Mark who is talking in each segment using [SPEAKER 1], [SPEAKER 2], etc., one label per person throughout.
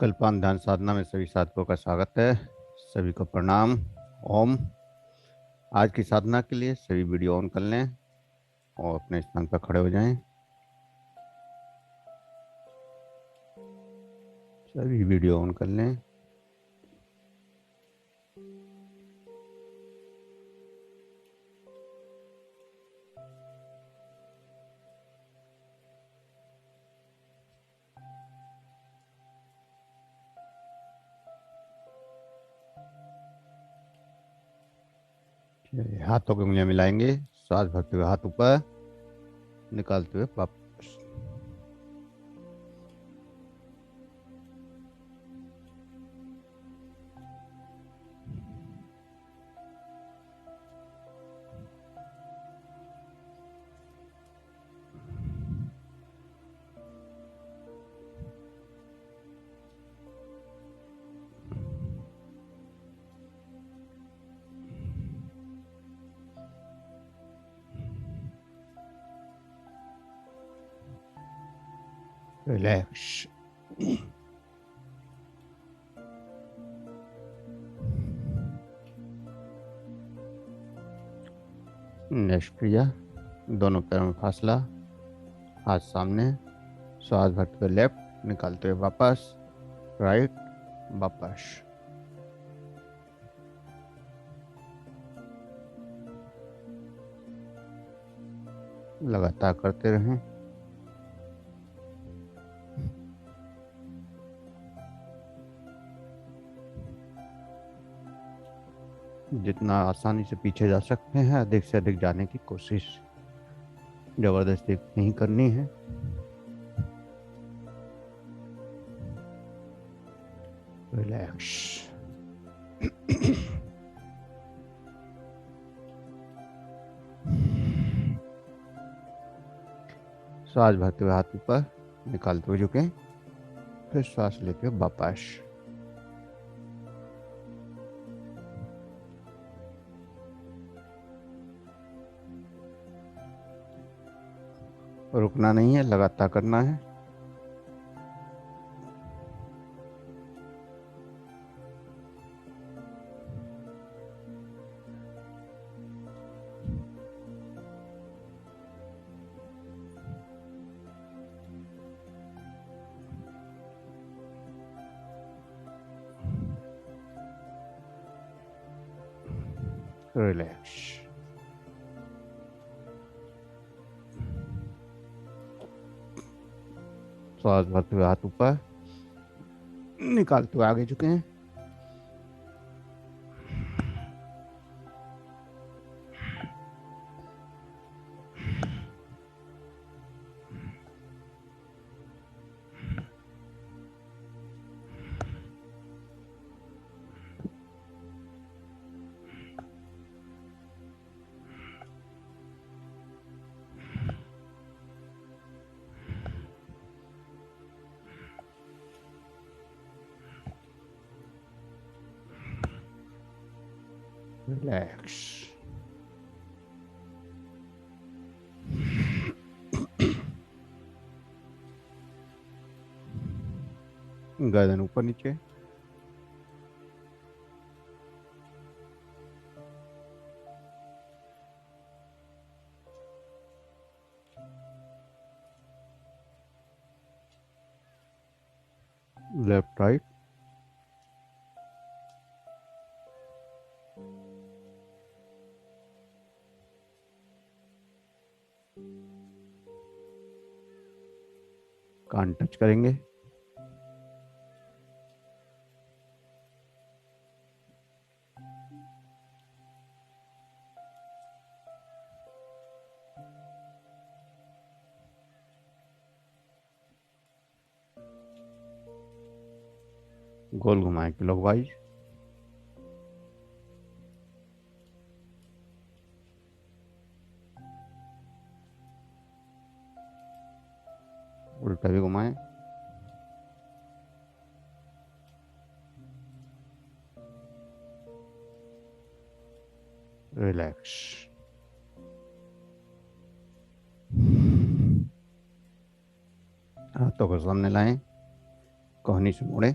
[SPEAKER 1] कल्पांत ध्यान साधना में सभी साधकों का स्वागत है। सभी को प्रणाम। ओम। आज की साधना के लिए सभी वीडियो ऑन कर लें और अपने स्थान पर खड़े हो जाएं। सभी वीडियो ऑन कर लें। हाथों की उंगलियां मिलाएंगे। श्वास भरते हुए हाथ ऊपर, निकालते हुए वापस। रिलैक्स। नेक्स्ट क्रिया, दोनों पैरों में फासला, हाथ सामने। श्वास भरते हुए लेफ्ट, निकालते हुए वापस, राइट, वापस। लगातार करते रहें। जितना आसानी से पीछे जा सकते हैं अधिक से अधिक जाने की कोशिश, जबरदस्ती नहीं करनी है। रिलैक्स। श्वास भरते हुए हाथ ऊपर, निकालते हुए झुके, फिर श्वास लेते हुए वापस। रुकना नहीं है, लगातार करना है। रिलैक्स। श्वास भरते हुए हाथ ऊपर, निकालते हुए आगे झुके हैं। रिलैक्स। गर्दन ऊपर नीचे। Left right. कान टच करेंगे। गोल घुमाएं क्लॉकवाइज। उल्टा भी घुमाएं। रिलैक्स। हाथों को सामने लाएं, कोहनी से मोड़े।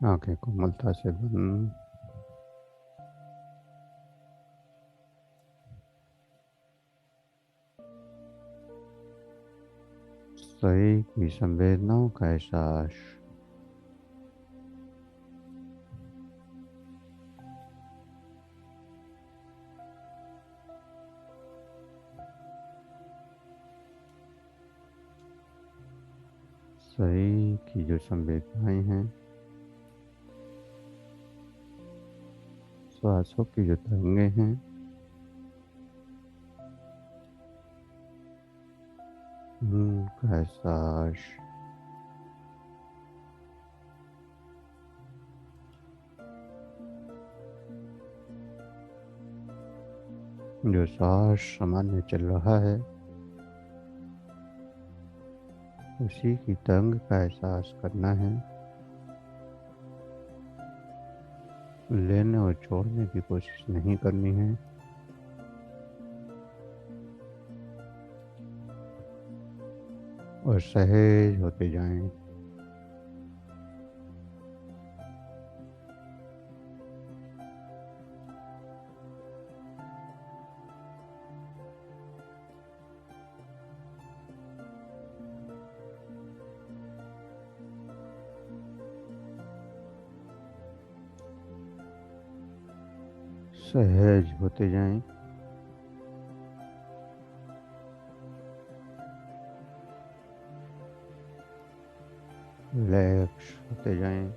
[SPEAKER 1] आंखें कोमलता से बंद। शरीर की संवेदनाओं का एहसास। शरीर की जो संवेदनाएं हैं, श्वासों की जो तरंगे हैं, उनका एहसास। जो श्वास सामान्य चल रहा है, उसी की तरंग का एहसास करना है। लेने और छोड़ने की कोशिश नहीं करनी है। और सहज होते जाएं। सहज होते जाएं। रिलैक्स होते जाएं।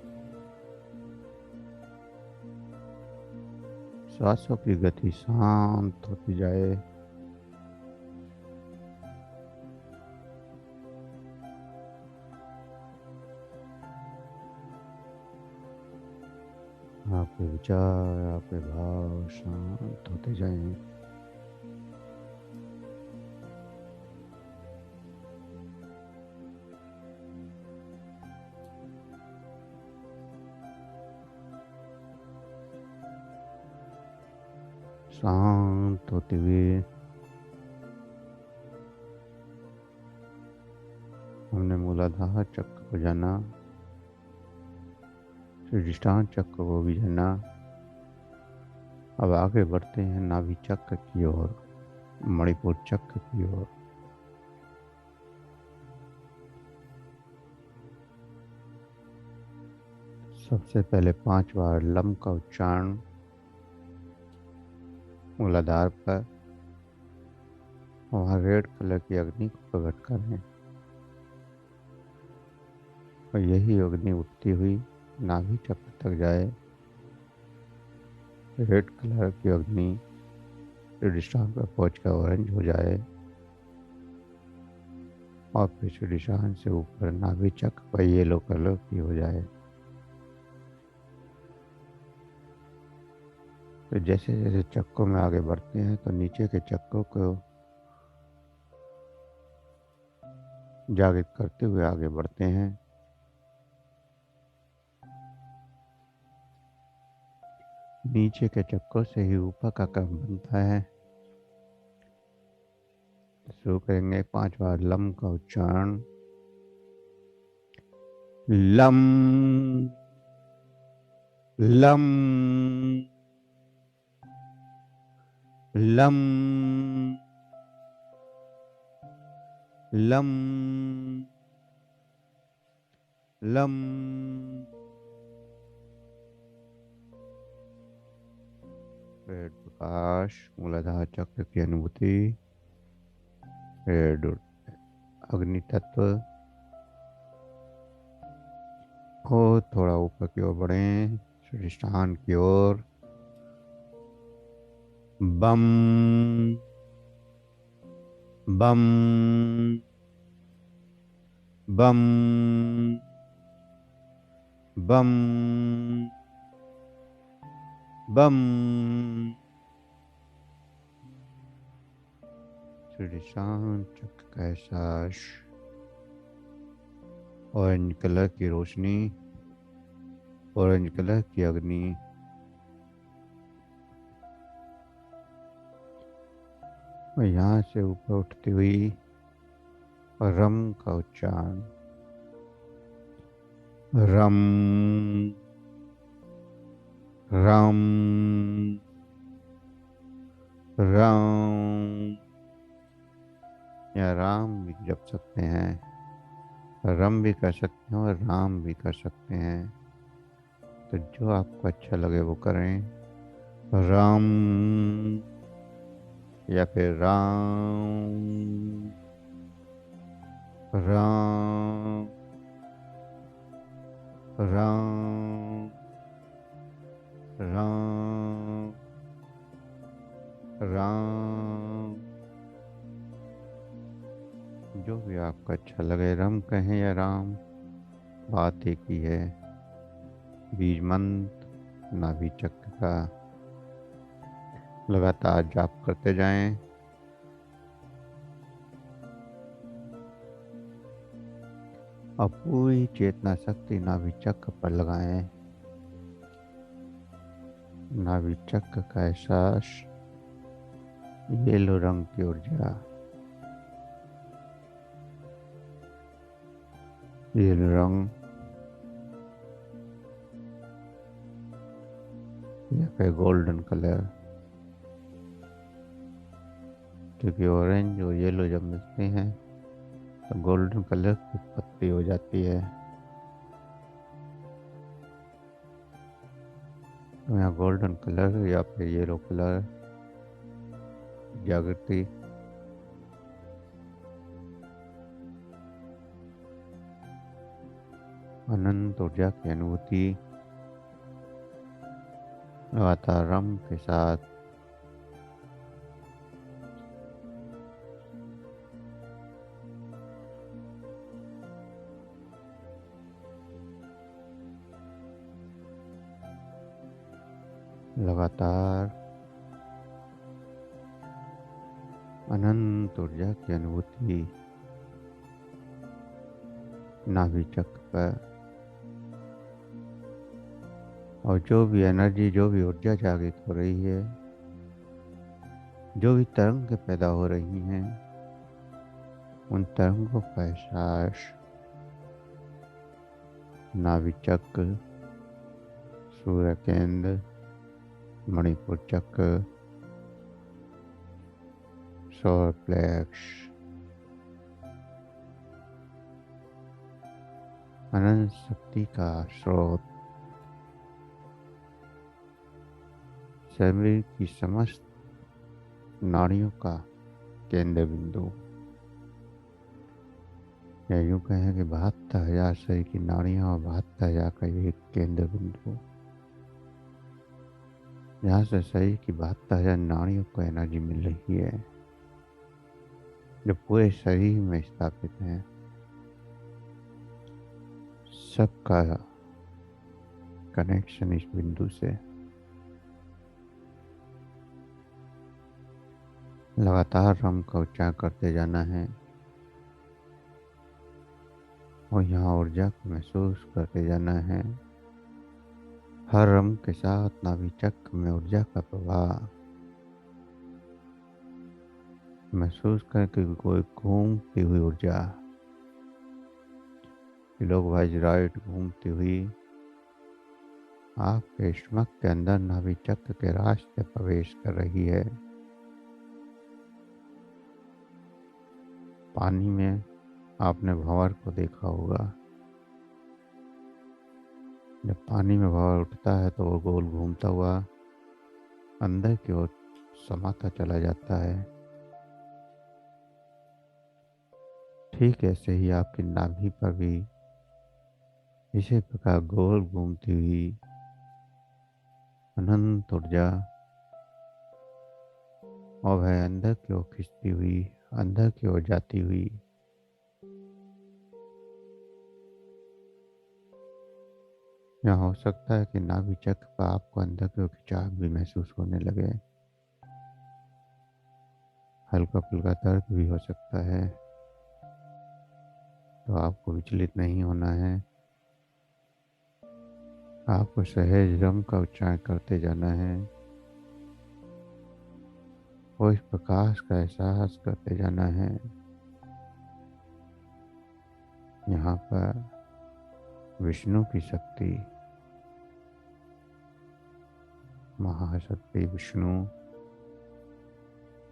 [SPEAKER 1] सांसों की गति शांत होती जाए। आपके विचार, आपके भाव शांत होते जाएं। शांत होते हुए हमने मूलाधार चक्र को जाना, अधिष्ठान चक्र को भी जाना। अब आगे बढ़ते हैं नाभि चक्र की ओर, मणिपुर चक्र की ओर। सबसे पहले 5 बार लम का उच्चारण मूलाधार पर। वहाँ रेड कलर की अग्नि को प्रकट करें और यही अग्नि उठती हुई नाभि चक्र तक जाए। रेड कलर की अग्नि अधिष्ठान पर पहुंचकर ऑरेंज हो जाए और फिर अधिष्ठान से ऊपर नाभि चक्र पर येलो कलर की हो जाए। तो जैसे जैसे चक्रों में आगे बढ़ते हैं तो नीचे के चक्रों को जागृत करते हुए आगे बढ़ते हैं। नीचे के चक्रों से ही ऊपर का क्रम बनता है। शुरू करेंगे 5 बार लम का उच्चारण। लम लम लम लम लम। रेड प्रकाश, मूलाधार चक्र की अनुभूति। रेड अग्नि तत्व। और थोड़ा ऊपर की ओर बढ़ें, अधिष्ठान की ओर। बम बम बम बम बम। अधिष्ठान चक्र का एहसास। ऑरेंज कलर की रोशनी, ऑरेंज कलर की अग्नि। और यहाँ से ऊपर उठती हुई रम का उच्चारण। रम रम रम, या राम भी जप सकते हैं, रम भी कर सकते हैं और राम भी कर सकते हैं। तो जो आपको अच्छा लगे वो करें। राम या फिर राम राम राम राम राम, जो भी आपको अच्छा लगे, रम कहें या राम, बात एक ही है। बीज मंत्र नाभि चक्र का लगातार जाप करते जाएं। और पूरी चेतना शक्ति नाभि चक्र पर लगाएं। नाभि चक्र का एहसास, येलो रंग की ऊर्जा, येलो रंग या फिर गोल्डन कलर, क्योंकि ऑरेंज और येलो जब मिलते हैं तो गोल्डन कलर की उत्पत्ति हो जाती है। तो यहाँ गोल्डन कलर या फिर येलो कलर जागृति, अनंत ऊर्जा की अनुभूति लगातार रम के साथ लगातार अनंत ऊर्जा की अनुभूति नाभि चक्र पर। और जो भी एनर्जी, जो भी ऊर्जा जागृत हो रही है, जो भी तरंग पैदा हो रही हैं, उन तरंगों का एहसास नाभि चक्र, सूर्य केंद्र, मणिपुर चक्र, सोलर प्लेक्स, अनंत शक्ति का स्रोत, शरीर की समस्त नाड़ियों का केंद्र बिंदु, या यूं कहें कि 72,000 शरीर की नाड़ियां और 72,000 का एक केंद्र बिंदु, जहाँ से शरीर की 72,000 नाड़ियों को एनर्जी मिल रही है, जो पूरे शरीर में स्थापित है। सबका कनेक्शन इस बिंदु से। लगातार रम का उच्चारण करते जाना है और यहाँ ऊर्जा को महसूस करते जाना है। हर रम के साथ नाभि चक्र में ऊर्जा का प्रवाह महसूस करके कोई घूमती हुई ऊर्जा, लोग वाइजराइट घूमती हुई आपके स्टमक के अंदर नाभि चक्र के रास्ते प्रवेश कर रही है। पानी में आपने भंवर को देखा होगा, जब पानी में भंवर उठता है तो वो गोल घूमता हुआ अंदर की ओर समाता चला जाता है। ठीक ऐसे ही आपकी नाभि पर भी इसी प्रकार गोल घूमती हुई अनंत ऊर्जा और वह अंदर की ओर खिंचती हुई, अंदर की ओर जाती हुई यहाँ हो सकता है कि नाभि चक्र पर आपको अंदर की ओर खिंचाव भी महसूस होने लगे। हल्का फुल्का दर्द भी हो सकता है, तो आपको विचलित नहीं होना है। आपको सहज रम का उच्चारण करते जाना है और इस प्रकाश का एहसास करते जाना है। यहाँ पर विष्णु की शक्ति, महाशक्ति विष्णु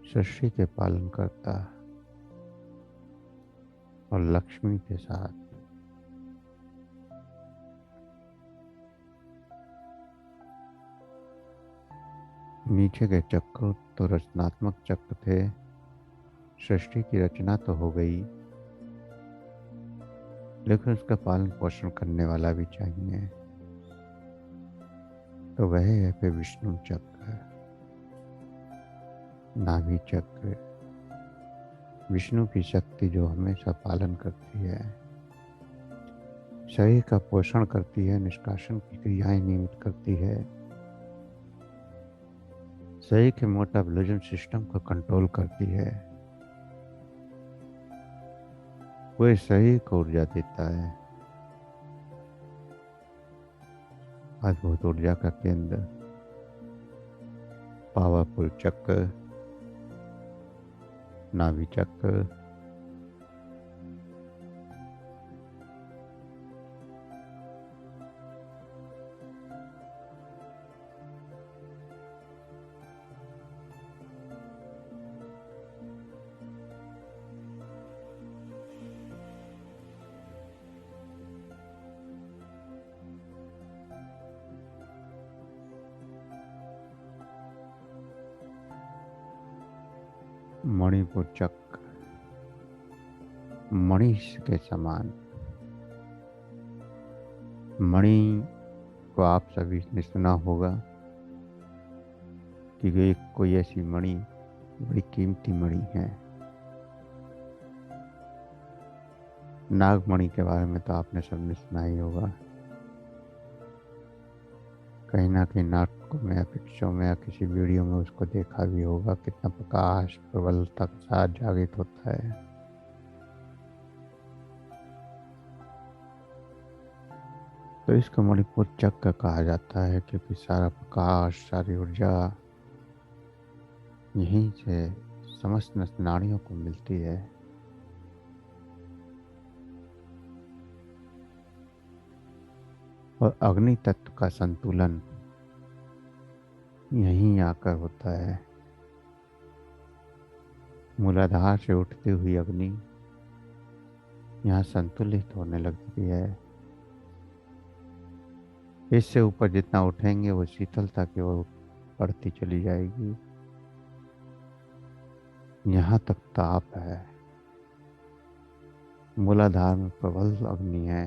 [SPEAKER 1] सृष्टि के पालन करता और लक्ष्मी के साथ नीचे के चक्र तो रचनात्मक चक्र थे। सृष्टि की रचना तो हो गई, लेकिन उसका पालन पोषण करने वाला भी चाहिए। तो वह है फिर विष्णु चक्र, नाभि चक्र। विष्णु की शक्ति जो हमेशा पालन करती है, शरीर का पोषण करती है, निष्कासन की क्रियाएं नियमित करती है, शरीर के मेटाबॉलिज्म सिस्टम को कंट्रोल करती है, पूरे शरीर को ऊर्जा देता है। अद्भुत ऊर्जा का केंद्र पावरफुल चक्र, नाभि चक्र। मणिपुर चक्र मणि के समान। मणि को आप सभी ने सुना होगा कि वे कोई ऐसी मणि बड़ी कीमती मणि है। नागमणि के बारे में तो आपने सबने सुना ही होगा। कहीं ना कहीं नाटकों में या पिक्चरों में या किसी वीडियो में उसको देखा भी होगा। कितना प्रकाश प्रबलता के साथ जागृत होता है। तो इसको मणिपुर चक्र कहा जाता है, क्योंकि सारा प्रकाश, सारी ऊर्जा यहीं से समस्त नाड़ियों को मिलती है। और अग्नि तत्व का संतुलन यहीं आकर होता है। मूलाधार से उठती हुई अग्नि यहाँ संतुलित होने लगती है। इससे ऊपर जितना उठेंगे वो शीतलता की ओर बढ़ती चली जाएगी। यहाँ तक ताप है। मूलाधार में प्रबल अग्नि है,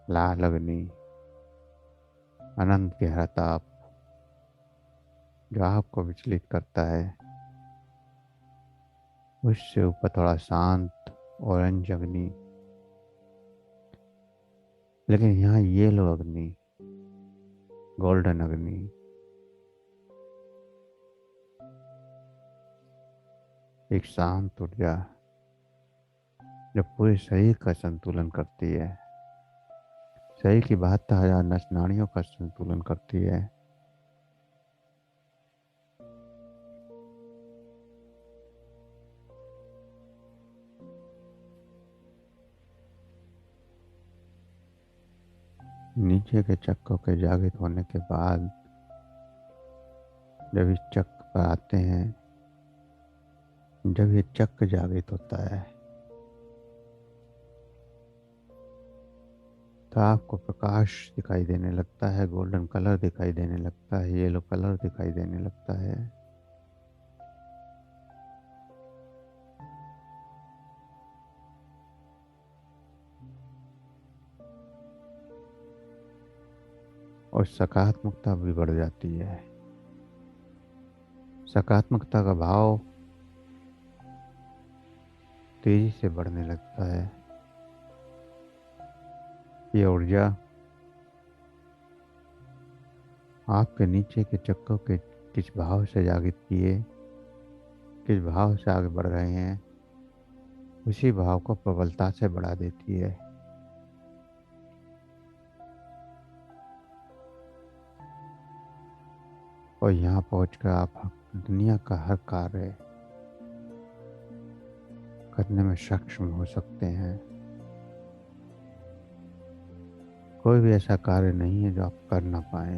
[SPEAKER 1] लाल अग्नि, अनंत गहरा ताप जो आपको विचलित करता है। उससे ऊपर थोड़ा शांत ऑरेंज अग्नि, लेकिन यहाँ येलो अग्नि, गोल्डन अग्नि। एक शांत ऊर्जा जो पूरे शरीर का संतुलन करती है, शरीर की 72,000 नस नाड़ियों का संतुलन करती है। नीचे के चक्रों के जागृत होने के बाद जब इस चक्र पर आते हैं, जब ये चक्र जागृत होता है तो आपको प्रकाश दिखाई देने लगता है, गोल्डन कलर दिखाई देने लगता है, येलो कलर दिखाई देने लगता है। और सकारात्मकता भी बढ़ जाती है। सकारात्मकता का भाव तेजी से बढ़ने लगता है। ये ऊर्जा आपके नीचे के चक्रों के किस भाव से जागृत किए, किस भाव से आगे बढ़ रहे हैं, उसी भाव को प्रबलता से बढ़ा देती है। और यहाँ पहुंचकर आप दुनिया का हर कार्य करने में सक्षम हो सकते हैं। कोई भी ऐसा कार्य नहीं है जो आप कर ना पाए।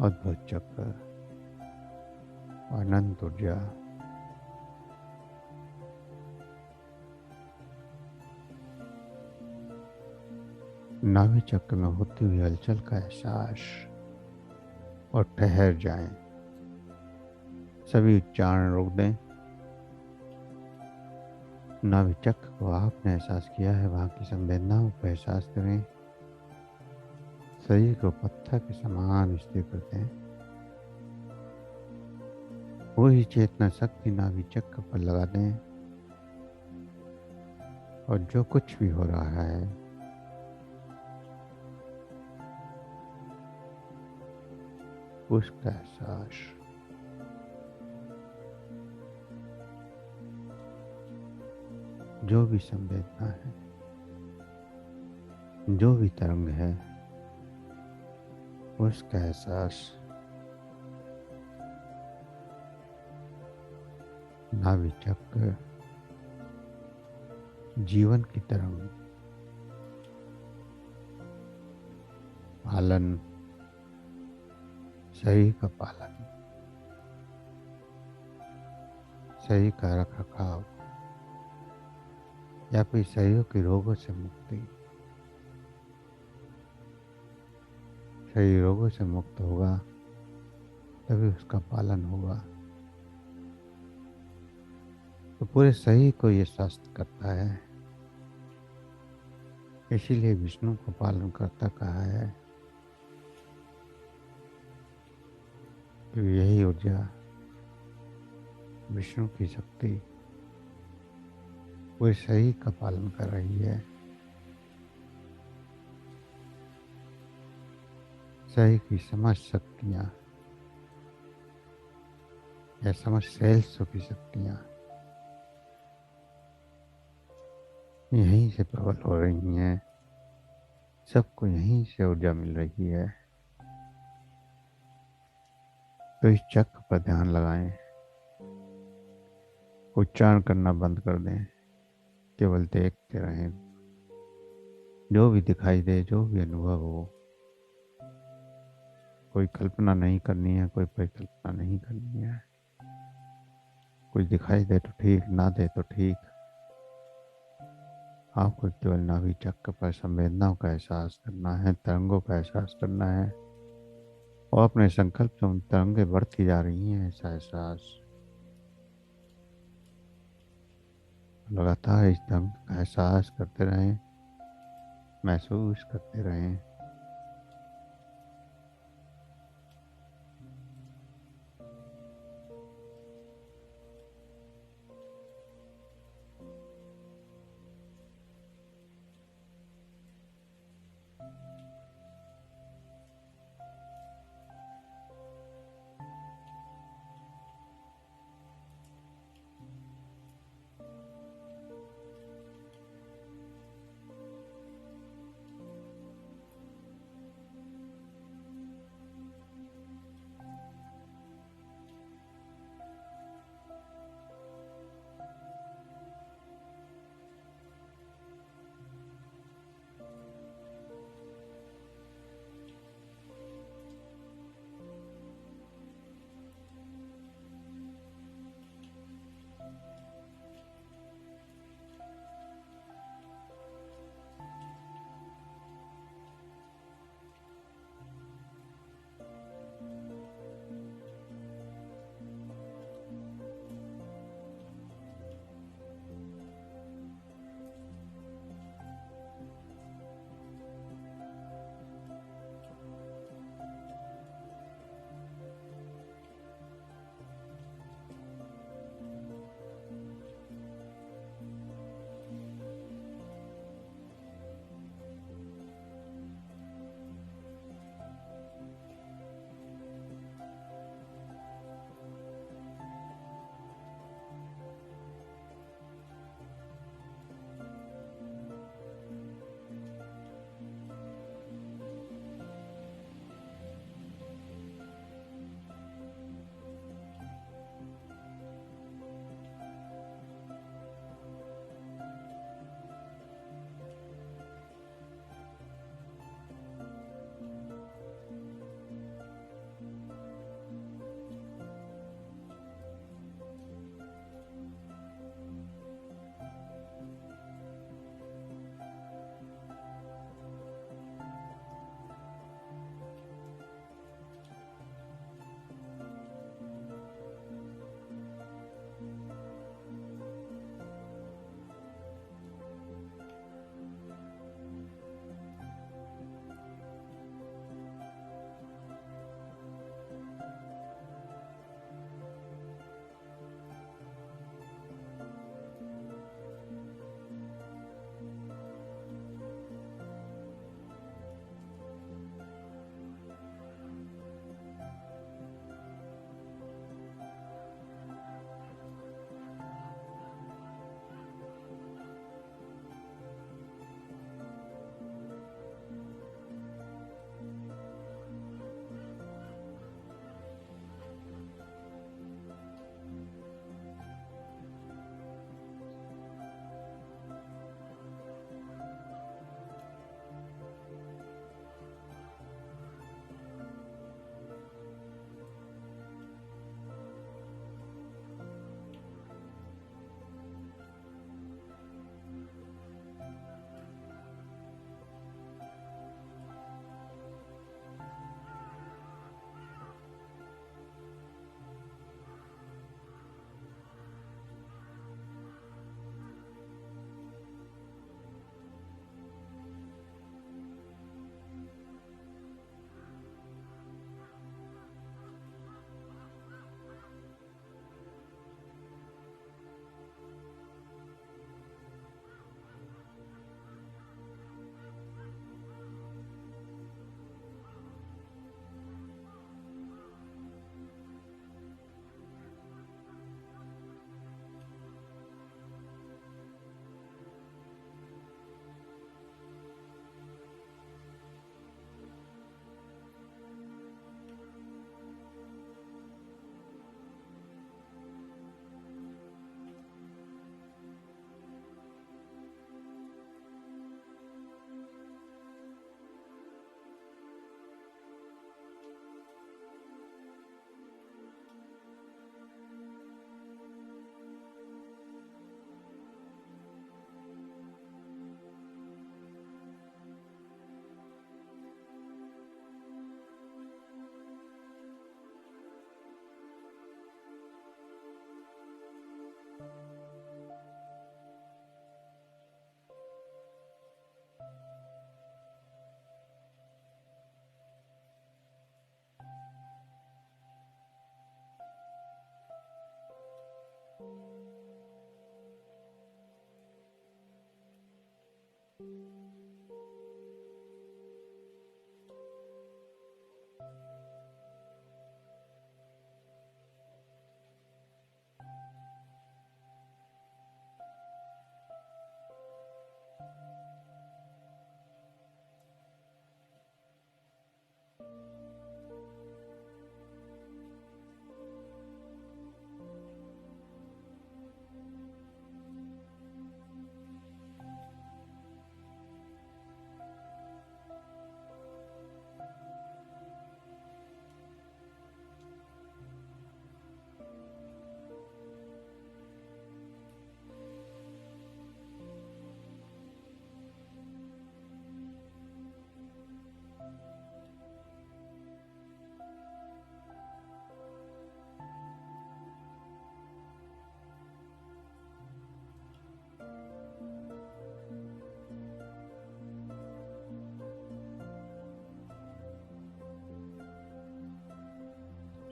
[SPEAKER 1] अद्भुत चक्र, अनंत ऊर्जा, नाभि चक्र में होती हुई हलचल का एहसास और ठहर जाएं। सभी उच्चारण रोक दें। नाभि चक्र को आपने एहसास किया है, वहां की संवेदनाओं को एहसास करें। शरीर को पत्थर के समान स्थिर कर दें। वही चेतना शक्ति नाभि चक्र पर लगा दें और जो कुछ भी हो रहा है उसका एहसास जो भी संवेदना है, जो भी तरंग है, उसका एहसास नाभि चक्र जीवन की तरंग, पालन, शरीर का पालन, शरीर का रख रखाव या फिर शरीर के रोगों से मुक्ति। शरीर रोगों से मुक्त होगा तभी उसका पालन होगा। तो पूरे शरीर को ये स्वस्थ करता है, इसीलिए विष्णु को पालन करता कहा है। तो यही ऊर्जा, विष्णु की शक्ति पूरे शरीर का पालन कर रही है। शरीर की समस्त शक्तियां या समस्त सेल्सों की शक्तियां यहीं से प्रबल हो रही हैं। सबको यहीं से ऊर्जा मिल रही है। तो इस चक्र पर ध्यान लगाएं। उच्चारण करना बंद कर दें, केवल देखते रहें। जो भी दिखाई दे, जो भी अनुभव हो, कोई कल्पना नहीं करनी है, कोई परिकल्पना नहीं करनी है। कुछ दिखाई दे तो ठीक, ना दे तो ठीक। आपको केवल नाभि चक्र पर संवेदनाओं का एहसास करना है, तरंगों का एहसास करना है और अपने संकल्प से उन तरंगे बढ़ती जा रही हैं, ऐसा एहसास। लगातार इस तरंग का एहसास करते रहें, महसूस करते रहें।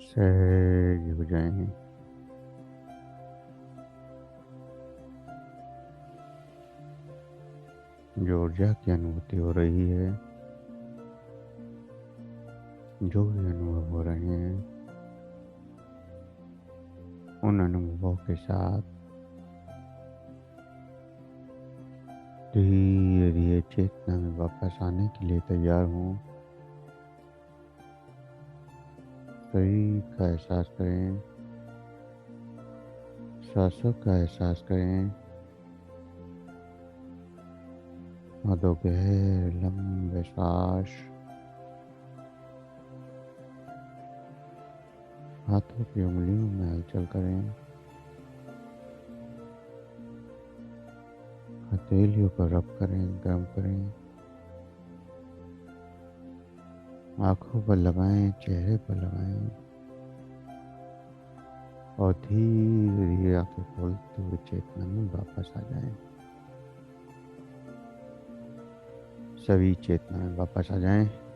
[SPEAKER 1] सहज हो जाएं। जो ऊर्जा की अनुभूति हो रही है, जो भी अनुभव हो रहे हैं, उन अनुभवों के साथ धीरे धीरे चेतना में वापस आने के लिए तैयार हूँ। शरीर का एहसास करें, सांसों का एहसास करें और दो गहरे लंबे सांस हाथों की उंगलियों में हलचल करें। हथेलियों को रब करें, गर्म करें। आंखों पर लगाएं, चेहरे पर लगाएं और धीरे धीरे आंखें खोलते हुए चेतना में वापस आ जाएं। सभी चेतना में वापस आ जाएं।